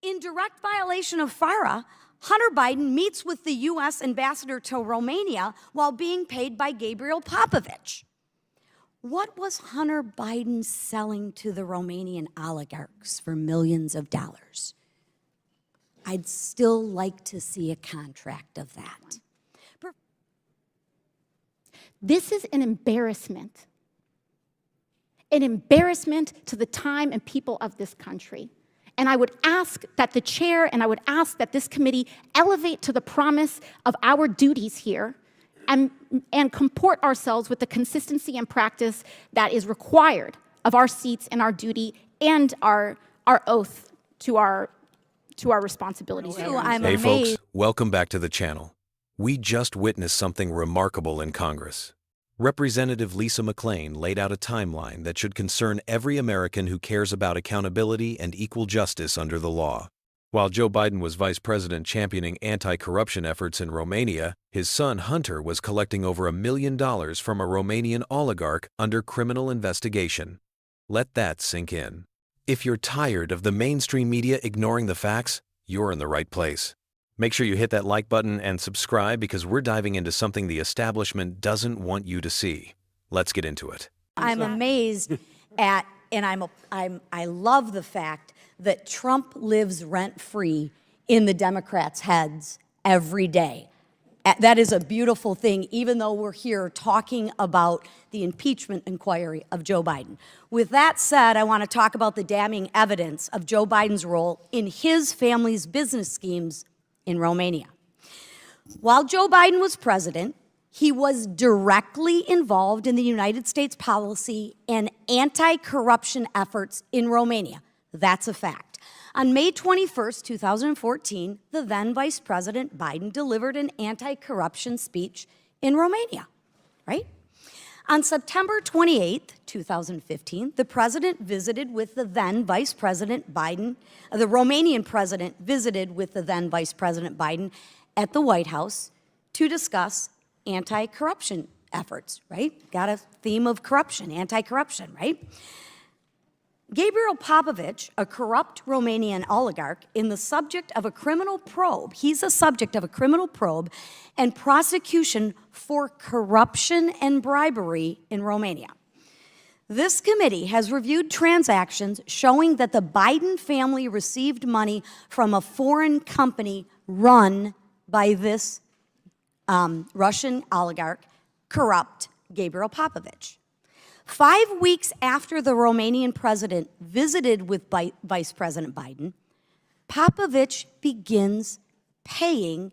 In direct violation of FARA, Hunter Biden meets with the U.S. ambassador to Romania while being paid by Gabriel Popovich. What was Hunter Biden selling to the Romanian oligarchs for millions of dollars? I'd still like to see a contract of that. This is an embarrassment to the time and people of this country. And I would ask that the chair and I would ask that this committee elevate to the promise of our duties here and comport ourselves with the consistency and practice that is required of our seats and our duty and our oath to our responsibilities. Hey folks, welcome back to the channel. We just witnessed something remarkable in Congress. Representative Lisa McClain laid out a timeline that should concern every American who cares about accountability and equal justice under the law. While Joe Biden was vice president championing anti-corruption efforts in Romania, his son Hunter was collecting over $1 million from a Romanian oligarch under criminal investigation. Let that sink in. If you're tired of the mainstream media ignoring the facts, you're in the right place. Make sure you hit that like button and subscribe because we're diving into something the establishment doesn't want you to see. Let's get into it. I'm amazed at, and I love the fact that Trump lives rent-free in the Democrats' heads every day. That is a beautiful thing, even though we're here talking about the impeachment inquiry of Joe Biden. With that said, I want to talk about the damning evidence of Joe Biden's role in his family's business schemes in Romania. While Joe Biden was president, he was directly involved in the United States policy and anti-corruption efforts in Romania. That's a fact. On May 21st, 2014, the then Vice President Biden delivered an anti-corruption speech in Romania, right? On September 28th, 2015, the president visited with the then Vice President Biden, the Romanian president visited with the then Vice President Biden at the White House to discuss anti-corruption efforts, right? Got a theme of corruption, anti-corruption, right? Gabriel Popovich, a corrupt Romanian oligarch, is the subject of a criminal probe. He's a subject of a criminal probe and prosecution for corruption and bribery in Romania. This committee has reviewed transactions showing that the Biden family received money from a foreign company run by this Russian oligarch, corrupt Gabriel Popovich. 5 weeks after the Romanian president visited with Vice President Biden, Popovich begins paying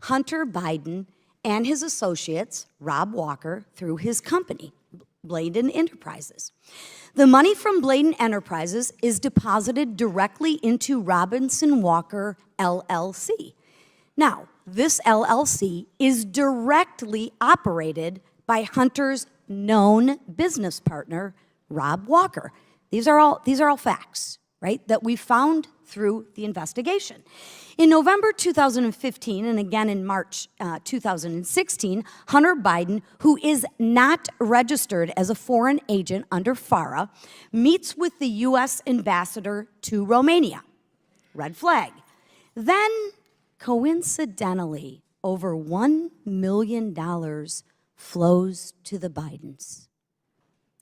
Hunter Biden and his associates, Rob Walker, through his company, Bladen Enterprises. The money from Bladen Enterprises is deposited directly into Robinson Walker LLC. Now, this LLC is directly operated by Hunter's known business partner, Rob Walker. These are all facts, right, that we found through the investigation. In November 2015 and again in March 2016, Hunter Biden, who is not registered as a foreign agent under FARA, meets with the U.S. ambassador to Romania. Red flag. Then, coincidentally, over $1 million flows to the Bidens.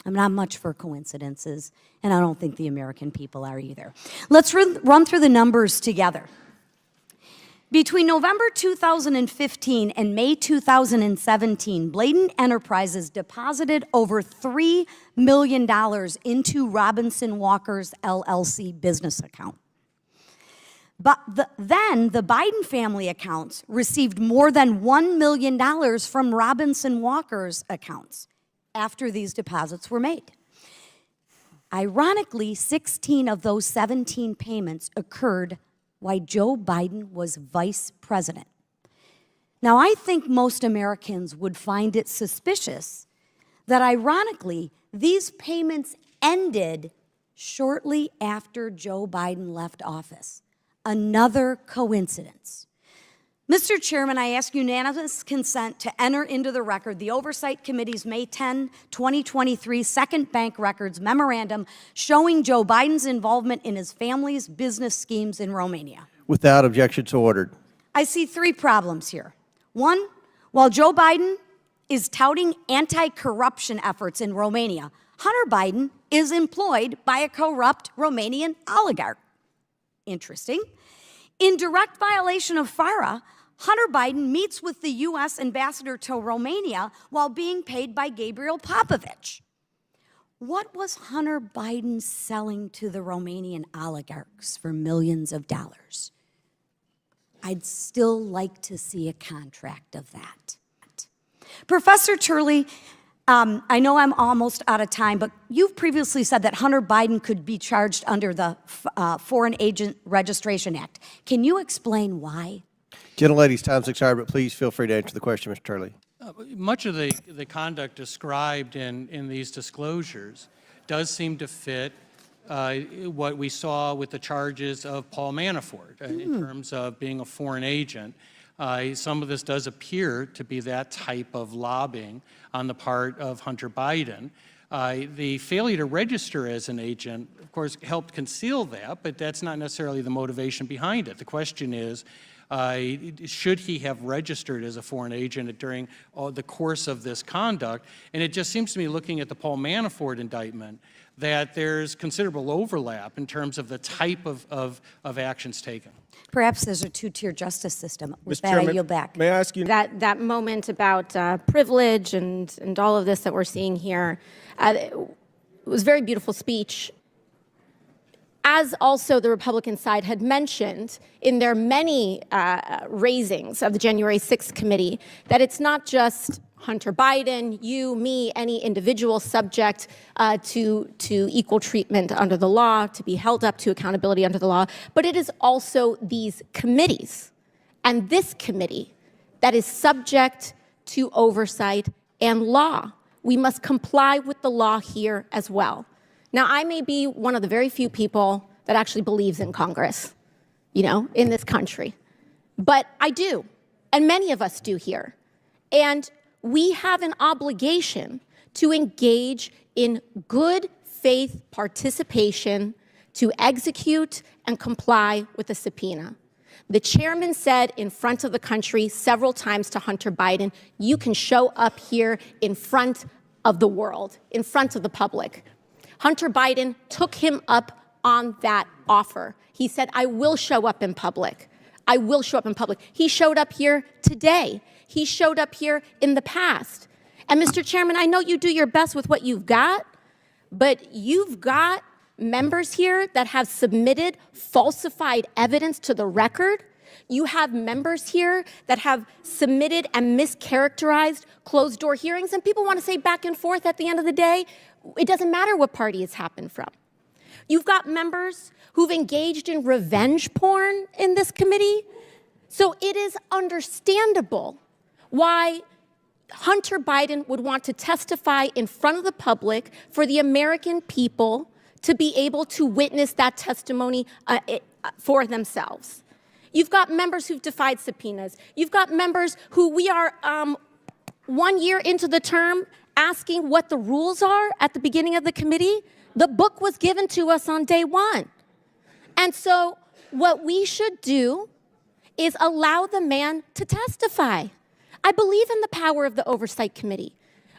I'm not much for coincidences, and I don't think the American people are either. Let's run through the numbers together. Between November 2015 and May 2017, Bladen Enterprises deposited over $3 million into Robinson Walker's LLC business account. But then the Biden family accounts received more than $1 million from Robinson Walker's accounts after these deposits were made. Ironically, 16 of those 17 payments occurred while Joe Biden was vice president. Now, I think most Americans would find it suspicious that, ironically, these payments ended shortly after Joe Biden left office. Another coincidence. Mr. Chairman, I ask unanimous consent to enter into the record the Oversight Committee's May 10, 2023 Second Bank Records Memorandum showing Joe Biden's involvement in his family's business schemes in Romania. Without objection, so ordered. I see three problems here. One, while Joe Biden is touting anti-corruption efforts in Romania, Hunter Biden is employed by a corrupt Romanian oligarch. Interesting. In direct violation of FARA, Hunter Biden meets with the U.S. ambassador to Romania while being paid by Gabriel Popovich. What was Hunter Biden selling to the Romanian oligarchs for millions of dollars? I'd still like to see a contract of that. Professor Turley, I know I'm almost out of time, but you've previously said that Hunter Biden could be charged under the Foreign Agent Registration Act. Can you explain why? Gentlelady's time's expired, but please feel free to answer the question, Mr. Turley. Much of the conduct described in these disclosures does seem to fit what we saw with the charges of Paul Manafort in terms of being a foreign agent. Some of this does appear to be that type of lobbying on the part of Hunter Biden. The failure to register as an agent, of course, helped conceal that, but that's not necessarily the motivation behind it. The question is, should he have registered as a foreign agent during the course of this conduct? And it just seems to me, looking at the Paul Manafort indictment, that there's considerable overlap in terms of the type of actions taken. Perhaps there's a two-tier justice system. With Mr. that, Chairman, I yield back. May I ask you? That moment about privilege and all of this that we're seeing here, it was a very beautiful speech. As also the Republican side had mentioned in their many raisings of the January 6th committee, that it's not just Hunter Biden, you, me, any individual subject to equal treatment under the law, to be held up to accountability under the law, but it is also these committees and this committee that is subject to oversight and law. We must comply with the law here as well. Now, I may be one of the very few people that actually believes in Congress, in this country. But I do, and many of us do here. And we have an obligation to engage in good faith participation to execute and comply with the subpoena. The chairman said in front of the country several times to Hunter Biden, you can show up here in front of the world, in front of the public. Hunter Biden took him up on that offer. He said, I will show up in public. I will show up in public. He showed up here today. He showed up here in the past. And Mr. Chairman, I know you do your best with what you've got, but you've got members here that have submitted falsified evidence to the record. You have members here that have submitted and mischaracterized closed-door hearings, and people want to say back and forth at the end of the day, it doesn't matter what party it's happened from. You've got members who've engaged in revenge porn in this committee. So it is understandable why Hunter Biden would want to testify in front of the public for the American people to be able to witness that testimony for themselves. You've got members who've defied subpoenas. You've got members who we are 1 year into the term asking what the rules are at the beginning of the committee. The book was given to us on day one. And so what we should do is allow the man to testify. I believe in the power of the Oversight Committee.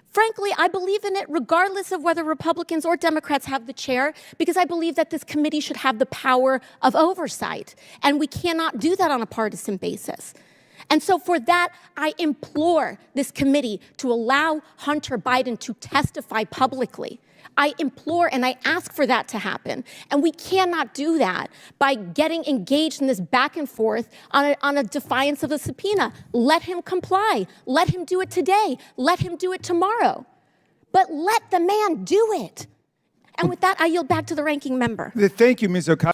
Frankly, I believe in it regardless of whether Republicans or Democrats have the chair, because I believe that this committee should have the power of oversight. And we cannot do that on a partisan basis. And so for that, I implore this committee to allow Hunter Biden to testify publicly. I implore and I ask for that to happen. And we cannot do that by getting engaged in this back and forth on a defiance of the subpoena. Let him comply. Let him do it today. Let him do it tomorrow. But let the man do it. And with that, I yield back to the ranking member. Thank you, Ms. O'Connor.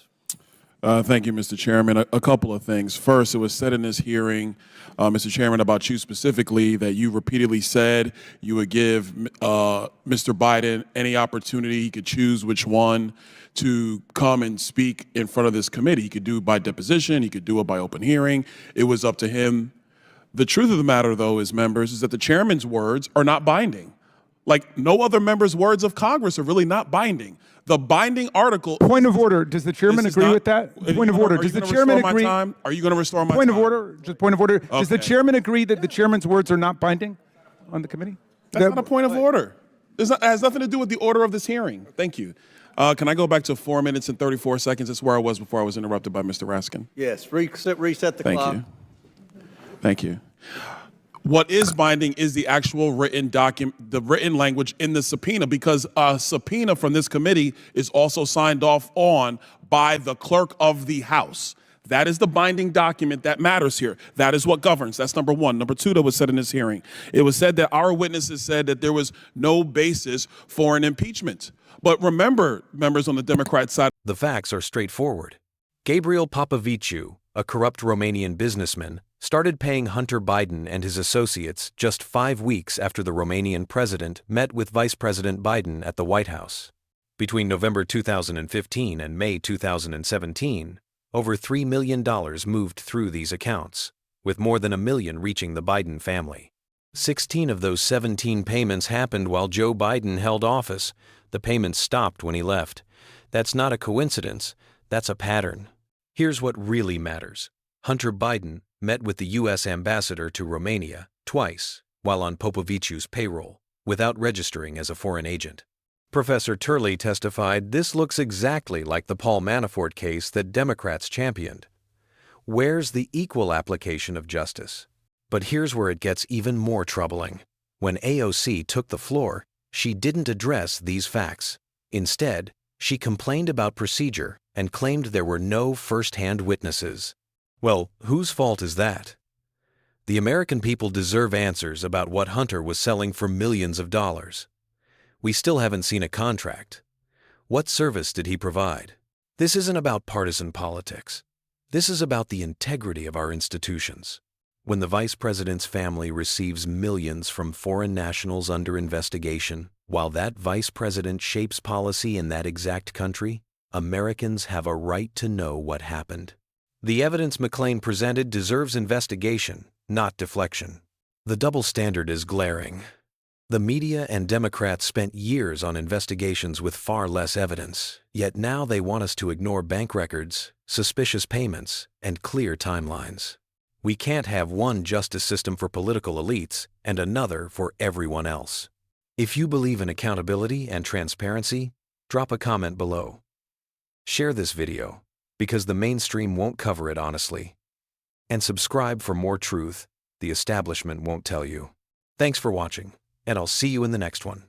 Thank you, Mr. Chairman. A couple of things. First, it was said in this hearing, Mr. Chairman, about you specifically, that you repeatedly said you would give Mr. Biden any opportunity, he could choose which one to come and speak in front of this committee. He could do it by deposition, he could do it by open hearing. It was up to him. The truth of the matter, though, is, members, is that the chairman's words are not binding. Like, no other member's words of Congress are really not binding. The binding article. Point of order. Does the chairman agree with that? Point of order. Does the chairman agree? Are you going to restore my time? Point of order. Just point of order. Does the Okay. chairman agree that the chairman's words are not binding on the committee? That's not a point of order. It has nothing to do with the order of this hearing. Thank you. Can I go back to 4 minutes and 34 seconds? That's where I was before I was interrupted by Mr. Raskin. Yes, reset the Thank clock. you. Thank you. What is binding is the actual written document, the written language in the subpoena, because a subpoena from this committee is also signed off on by the clerk of the House. That is the binding document that matters here. That is what governs. That's number one. Number two, that was said in this hearing. It was said that our witnesses said that there was no basis for an impeachment. But remember, members on the Democrat side. The facts are straightforward. Gabriel Popoviciu, a corrupt Romanian businessman, started paying Hunter Biden and his associates just 5 weeks after the Romanian president met with Vice President Biden at the White House. Between November 2015 and May 2017, over $3 million moved through these accounts, with more than $1 million reaching the Biden family. 16 of those 17 payments happened while Joe Biden held office. The payments stopped when he left. That's not a coincidence, that's a pattern. Here's what really matters. Hunter Biden met with the U.S. ambassador to Romania twice while on Popoviciu's payroll, without registering as a foreign agent. Professor Turley testified this looks exactly like the Paul Manafort case that Democrats championed. Where's the equal application of justice? But here's where it gets even more troubling. When AOC took the floor, she didn't address these facts. Instead, she complained about procedure and claimed there were no first-hand witnesses. Well, whose fault is that? The American people deserve answers about what Hunter was selling for millions of dollars. We still haven't seen a contract. What service did he provide? This isn't about partisan politics. This is about the integrity of our institutions. When the vice president's family receives millions from foreign nationals under investigation, while that vice president shapes policy in that exact country, Americans have a right to know what happened. The evidence McClain presented deserves investigation, not deflection. The double standard is glaring. The media and Democrats spent years on investigations with far less evidence, yet now they want us to ignore bank records, suspicious payments, and clear timelines. We can't have one justice system for political elites and another for everyone else. If you believe in accountability and transparency, drop a comment below. Share this video, because the mainstream won't cover it honestly. And subscribe for more truth the establishment won't tell you. Thanks for watching, and I'll see you in the next one.